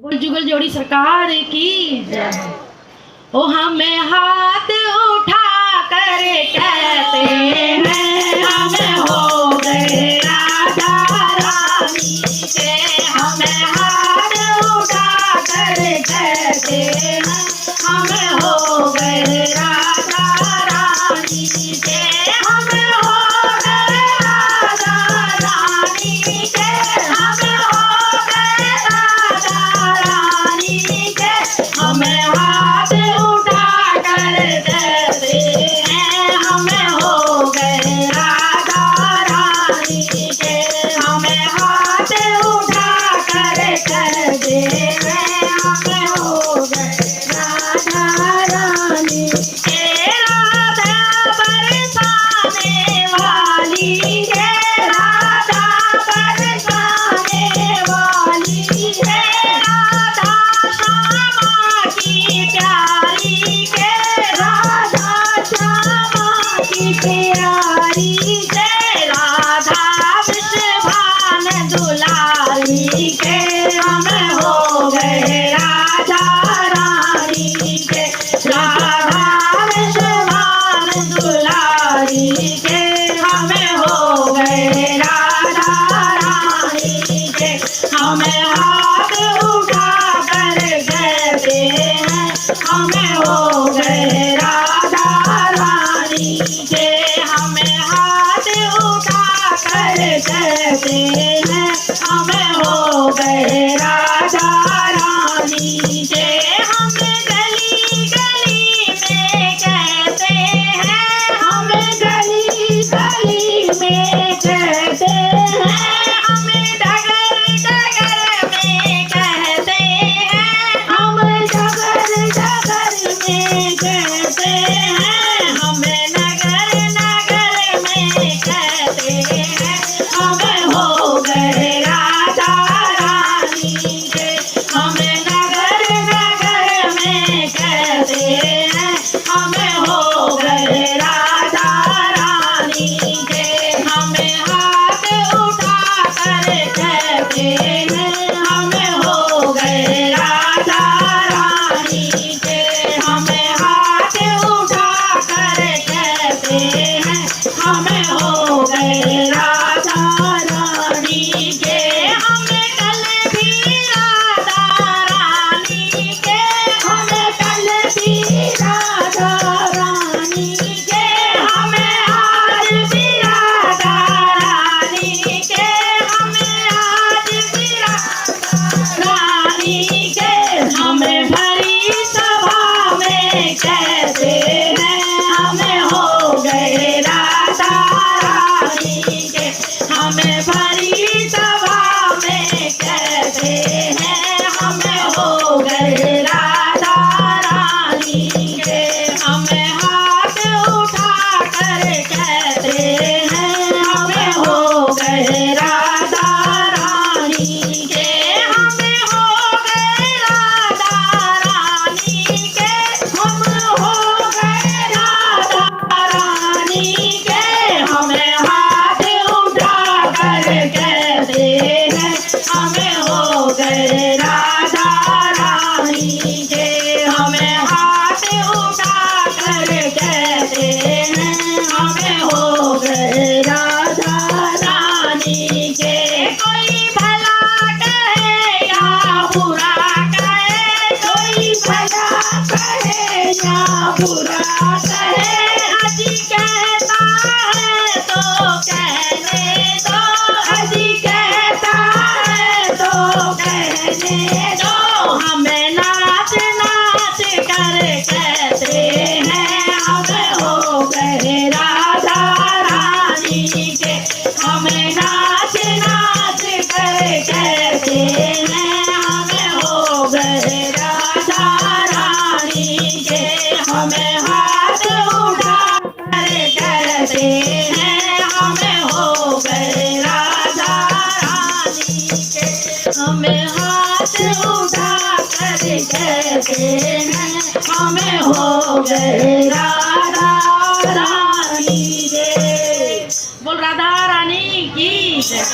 बोल जुगल जोड़ी सरकार की जय। ओ हमें हाथ उठा कर कहते हैं हम हो गए राधा रानी के। हमें हाथ उठा कर कहते हैं हम हो गए राधा रानी के। हम हो गए राधा रानी के। हम हो गए राधा रानी के। हमें हाथ उठा कर कहते हैं हम हो गए राधा रानी के। हमें हाथ उठा कर कहते हैं हम हो गए राधा रानी के। राधा बरसाने वाली है, राधा बरसाने वाली है, राधा श्यामा की प्यारी के, राधा श्यामा की प्यारी के, राधा विश्वभान दुलारी के। हम हो गए राधा रानी के। राधा विश्वभान दुलारी के। हम हो गए राधा रानी के। हमें हाथ उठा कर कहते हैं हम हो गए राधा रानी के। हमें हाथ उठा कर कहते हैं हम हो गए राधा रानी के। हम गली गली में कहते हैं, हम गली गली में कहते हैं, हम डगर डगर में कहते हैं, हम डगर डगर में कहते हैं, हम नगर नगर में कहते हैं हम हो गए राधा रानी के। हम नगर नगर में कहते हैं हम हो गए राधा रानी के। हमें हाथ उठा कर कहते हैं हम हो गए राधा रानी के। हमें हाथ उठा कर कहते हैं हम हो गए राधा रानी के। हम कल भी राधा रानी के, हम कल भी राधा रानी के, हमें आज भी राधा रानी के, हमें आज भी राधा रानी के। हमें भरी सभा में कहते हैं हम हो गए राधा रानी के। हमें भरी सभा में कहते हैं हम हो गए राधा रानी के। हमें हाथ उठा कर कहते हैं हम हो गए राधा रानी के। हम हो गए राधा रानी के। हम हो गए राधा रानी के। हमें हाथ उठा कर कहते हैं हम हो गए राधा रानी के। हमें हाथ उठा कर कहते हैं हम हो गए राधा रानी के। कोई भला कहे या बुरा कहे, कोई भला कहे या बुरा कहे, अजी कहता है तो कहने दो, अजी कहता है तो कहने दो। हमें नाच नाच कर कहते हैं हम हो गए राधा रानी के। हमें नाच नाच कर कहते हैं हम हो गए राधा रानी के। हमें हाथ उठा कर कहते हैं हम हो गए राधा रानी के। हमें हाथ उठा कर कहते हैं हम हो गए राधा रानी के। बोल राधा रानी की जय।